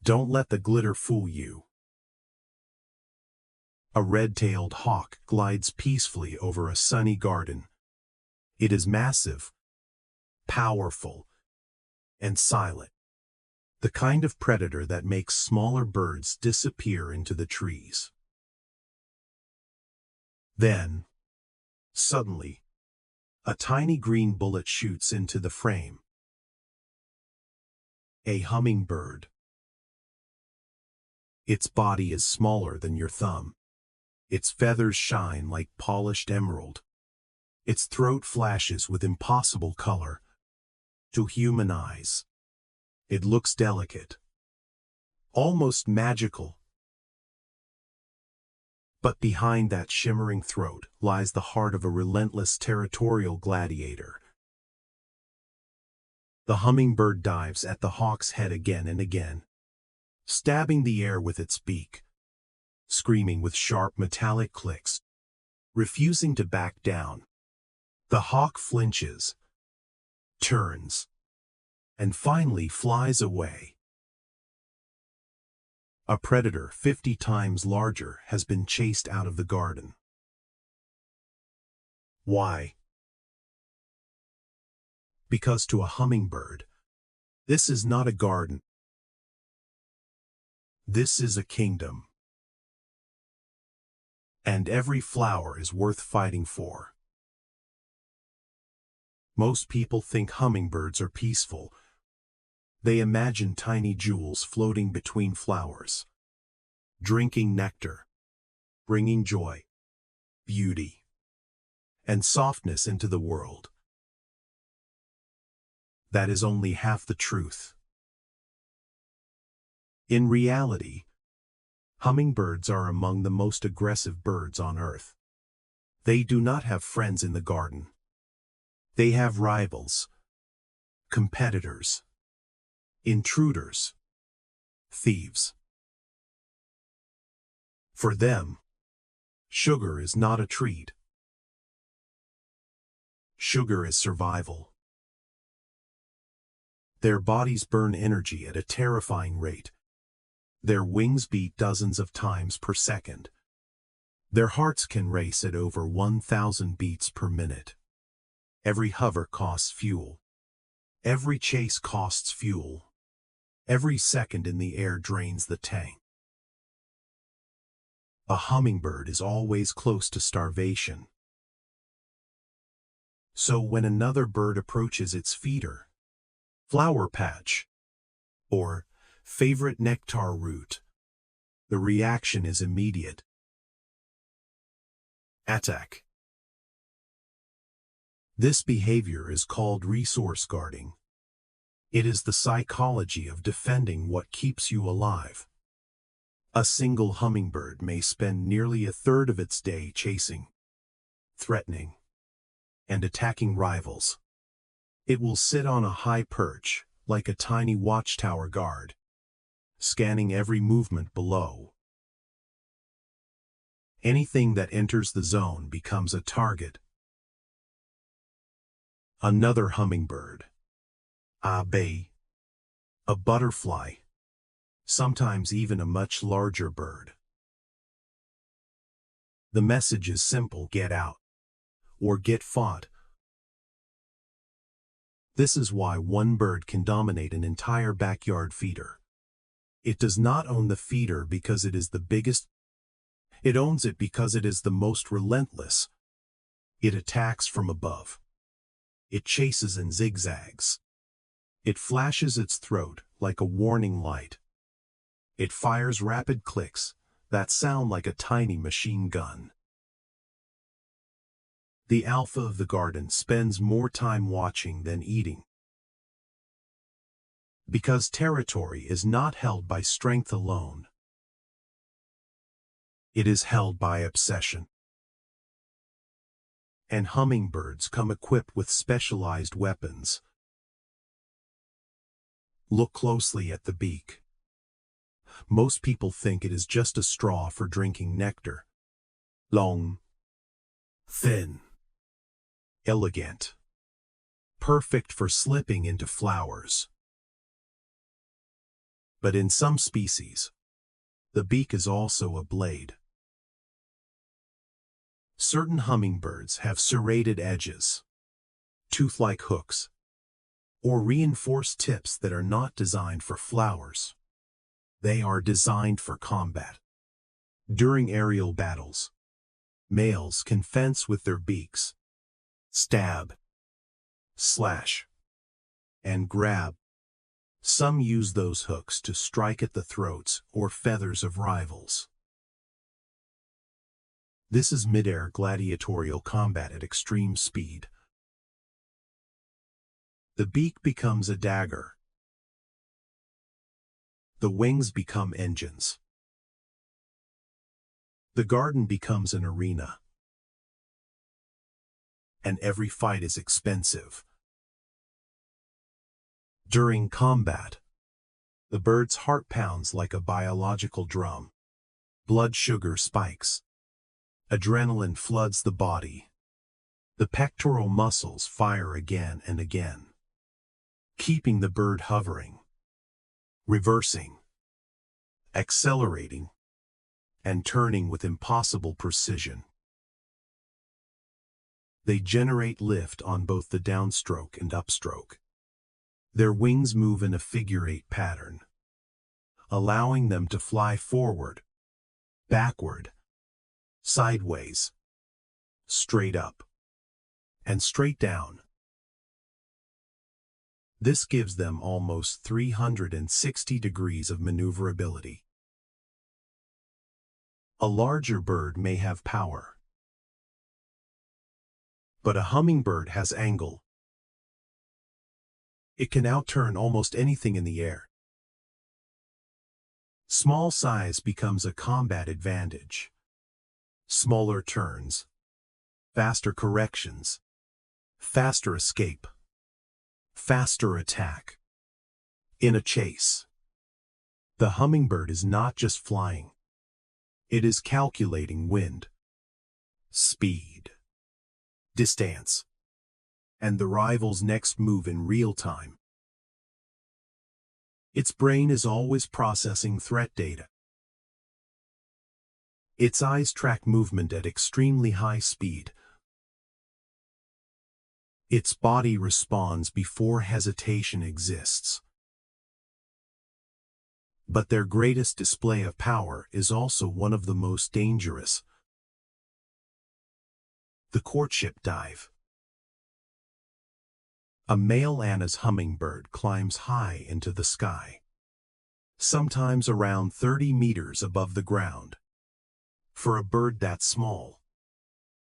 Don't let the glitter fool you. A red-tailed hawk glides peacefully over a sunny garden. It is massive, powerful, and silent. The kind of predator that makes smaller birds disappear into the trees. Then, suddenly, a tiny green bullet shoots into the frame. A hummingbird. Its body is smaller than your thumb. Its feathers shine like polished emerald. Its throat flashes with impossible color. To human eyes, it looks delicate, almost magical. But behind that shimmering throat lies the heart of a relentless territorial gladiator. The hummingbird dives at the hawk's head again and again, stabbing the air with its beak, screaming with sharp metallic clicks, refusing to back down. The hawk flinches, turns, and finally flies away. A predator 50 times larger has been chased out of the garden. Why? Because to a hummingbird, this is not a garden. This is a kingdom. And every flower is worth fighting for. Most people think hummingbirds are peaceful. They imagine tiny jewels floating between flowers, drinking nectar, bringing joy, beauty, and softness into the world. That is only half the truth. In reality, hummingbirds are among the most aggressive birds on Earth. They do not have friends in the garden. They have rivals, competitors, intruders, thieves. For them, sugar is not a treat. Sugar is survival. Their bodies burn energy at a terrifying rate. Their wings beat dozens of times per second. Their hearts can race at over 1,000 beats per minute. Every hover costs fuel. Every chase costs fuel. Every second in the air drains the tank. A hummingbird is always close to starvation. So when another bird approaches its feeder, flower patch, or favorite nectar root, the reaction is immediate. Attack. This behavior is called resource guarding. It is the psychology of defending what keeps you alive. A single hummingbird may spend nearly a third of its day chasing, threatening, and attacking rivals. It will sit on a high perch, like a tiny watchtower guard, scanning every movement below. Anything that enters the zone becomes a target. Another hummingbird, a bee, a butterfly, sometimes even a much larger bird. The message is simple: get out, or get fought. This is why one bird can dominate an entire backyard feeder. It does not own the feeder because it is the biggest. It owns it because it is the most relentless. It attacks from above. It chases and zigzags. It flashes its throat like a warning light. It fires rapid clicks that sound like a tiny machine gun. The alpha of the garden spends more time watching than eating. Because territory is not held by strength alone. It is held by obsession. And hummingbirds come equipped with specialized weapons. Look closely at the beak. Most people think it is just a straw for drinking nectar. Long, thin, elegant, perfect for slipping into flowers. But in some species, the beak is also a blade. Certain hummingbirds have serrated edges, tooth-like hooks, or reinforced tips that are not designed for flowers. They are designed for combat. During aerial battles, males can fence with their beaks, stab, slash, and grab. Some use those hooks to strike at the throats or feathers of rivals. This is mid-air gladiatorial combat at extreme speed. The beak becomes a dagger. The wings become engines. The garden becomes an arena. And every fight is expensive. During combat, the bird's heart pounds like a biological drum. Blood sugar spikes. Adrenaline floods the body. The pectoral muscles fire again and again, keeping the bird hovering, reversing, accelerating, and turning with impossible precision. They generate lift on both the downstroke and upstroke. Their wings move in a figure-8 pattern, allowing them to fly forward, backward, sideways, straight up, and straight down. This gives them almost 360 degrees of maneuverability. A larger bird may have power, but a hummingbird has angle. It can outturn almost anything in the air. Small size becomes a combat advantage. Smaller turns, faster corrections, faster escape, faster attack. In a chase, the hummingbird is not just flying. It is calculating wind, speed, distance, and the rival's next move in real time. Its brain is always processing threat data. Its eyes track movement at extremely high speed. Its body responds before hesitation exists. But their greatest display of power is also one of the most dangerous: the courtship dive. A male Anna's hummingbird climbs high into the sky, sometimes around 30 meters above the ground. For a bird that small,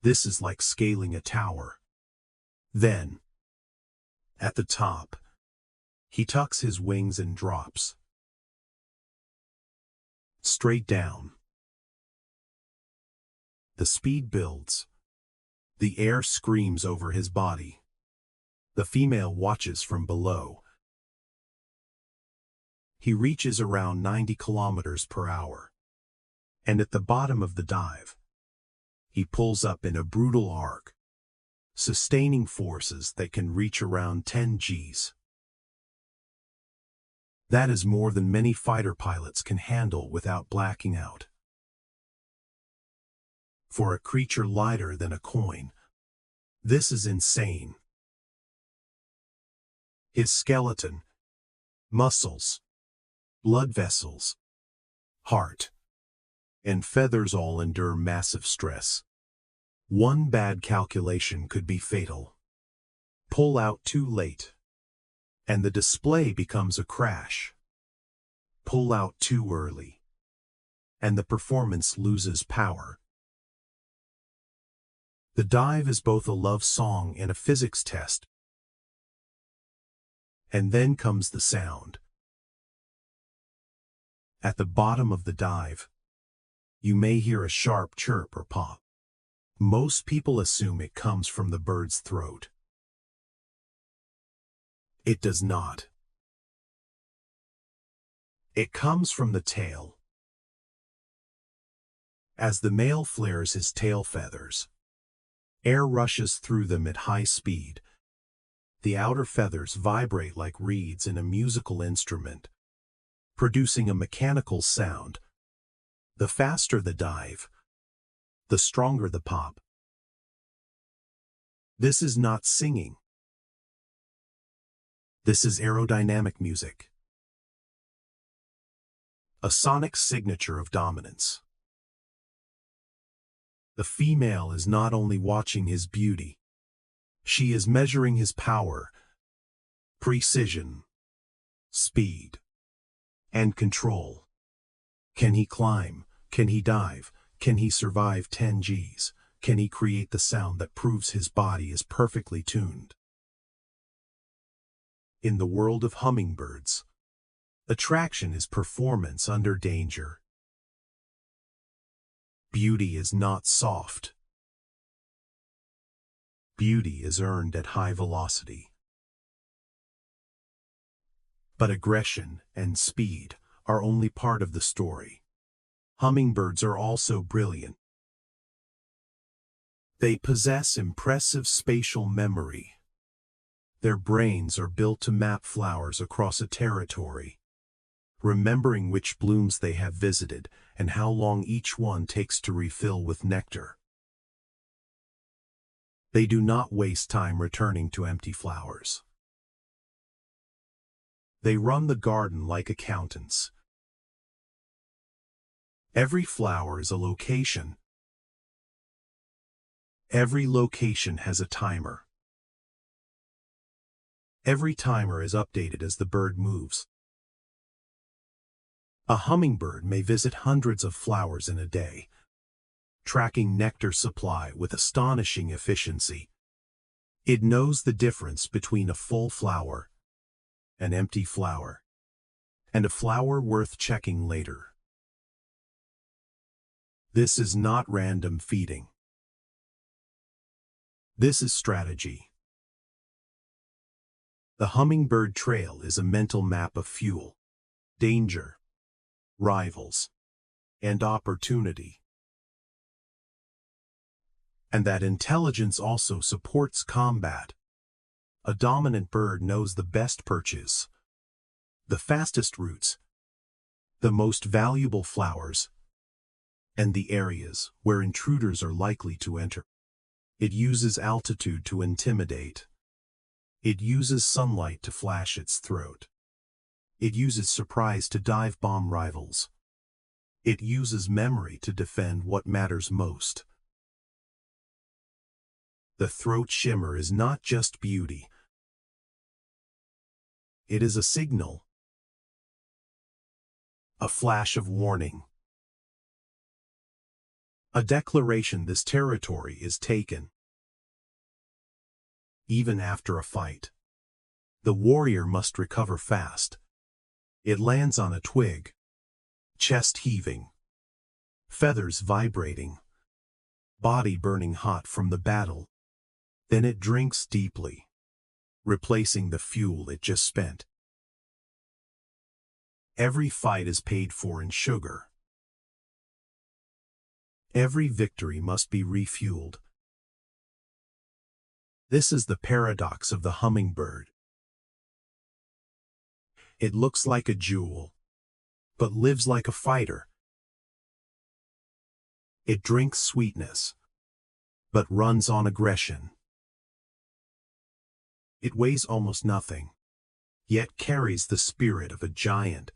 this is like scaling a tower. Then, at the top, he tucks his wings and drops straight down. The speed builds. The air screams over his body. The female watches from below. He reaches around 90 kilometers per hour. And at the bottom of the dive, he pulls up in a brutal arc, sustaining forces that can reach around 10 Gs. That is more than many fighter pilots can handle without blacking out. For a creature lighter than a coin, this is insane. His skeleton, muscles, blood vessels, heart, and feathers all endure massive stress. One bad calculation could be fatal. Pull out too late, and the display becomes a crash. Pull out too early, and the performance loses power. The dive is both a love song and a physics test. And then comes the sound. At the bottom of the dive, you may hear a sharp chirp or pop. Most people assume it comes from the bird's throat. It does not. It comes from the tail. As the male flares his tail feathers, air rushes through them at high speed. The outer feathers vibrate like reeds in a musical instrument. producing a mechanical sound. The faster the dive, the stronger the pop. This is not singing. This is aerodynamic music. A sonic signature of dominance. The female is not only watching his beauty, she is measuring his power, precision, speed, and control. Can he climb? Can he dive? Can he survive 10 Gs? Can he create the sound that proves his body is perfectly tuned? In the world of hummingbirds, attraction is performance under danger. Beauty is not soft. Beauty is earned at high velocity. But aggression and speed are only part of the story. Hummingbirds are also brilliant. They possess impressive spatial memory. Their brains are built to map flowers across a territory, remembering which blooms they have visited and how long each one takes to refill with nectar. They do not waste time returning to empty flowers. They run the garden like accountants. Every flower is a location. Every location has a timer. Every timer is updated as the bird moves. A hummingbird may visit hundreds of flowers in a day, tracking nectar supply with astonishing efficiency. It knows the difference between a full flower, an empty flower, and a flower worth checking later. This is not random feeding. This is strategy. The hummingbird trail is a mental map of fuel, danger, rivals, and opportunity. And that intelligence also supports combat. A dominant bird knows the best perches, the fastest routes, the most valuable flowers, and the areas where intruders are likely to enter. It uses altitude to intimidate. It uses sunlight to flash its throat. It uses surprise to dive bomb rivals. It uses memory to defend what matters most. The throat shimmer is not just beauty. It is a signal, a flash of warning, a declaration this territory is taken. Even after a fight, the warrior must recover fast. It lands on a twig, chest heaving, feathers vibrating, body burning hot from the battle. Then it drinks deeply, replacing the fuel it just spent. Every fight is paid for in sugar. Every victory must be refueled. This is the paradox of the hummingbird. It looks like a jewel, but lives like a fighter. It drinks sweetness, but runs on aggression. It weighs almost nothing, yet carries the spirit of a giant.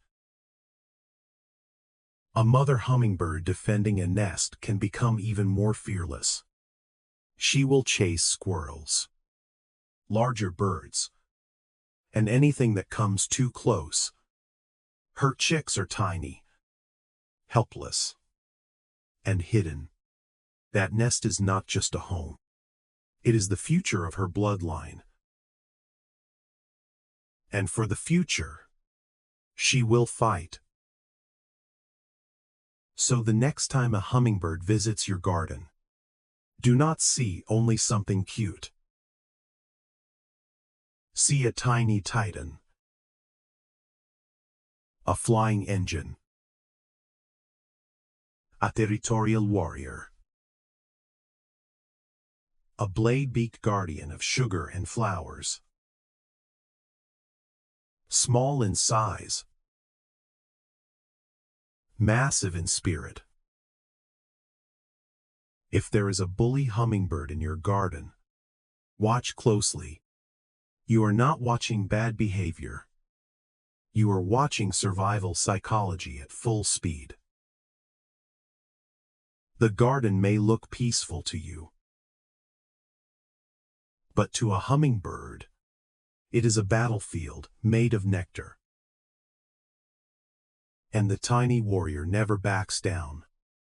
A mother hummingbird defending a nest can become even more fearless. She will chase squirrels, larger birds, and anything that comes too close. Her chicks are tiny, helpless, and hidden. That nest is not just a home. It is the future of her bloodline. And for the future, she will fight. So the next time a hummingbird visits your garden, do not see only something cute. See a tiny titan, a flying engine, a territorial warrior, a blade-beaked guardian of sugar and flowers. Small in size, massive in spirit. If there is a bully hummingbird in your garden, watch closely. You are not watching bad behavior. You are watching survival psychology at full speed. The garden may look peaceful to you, but to a hummingbird, it is a battlefield made of nectar. And the tiny warrior never backs down.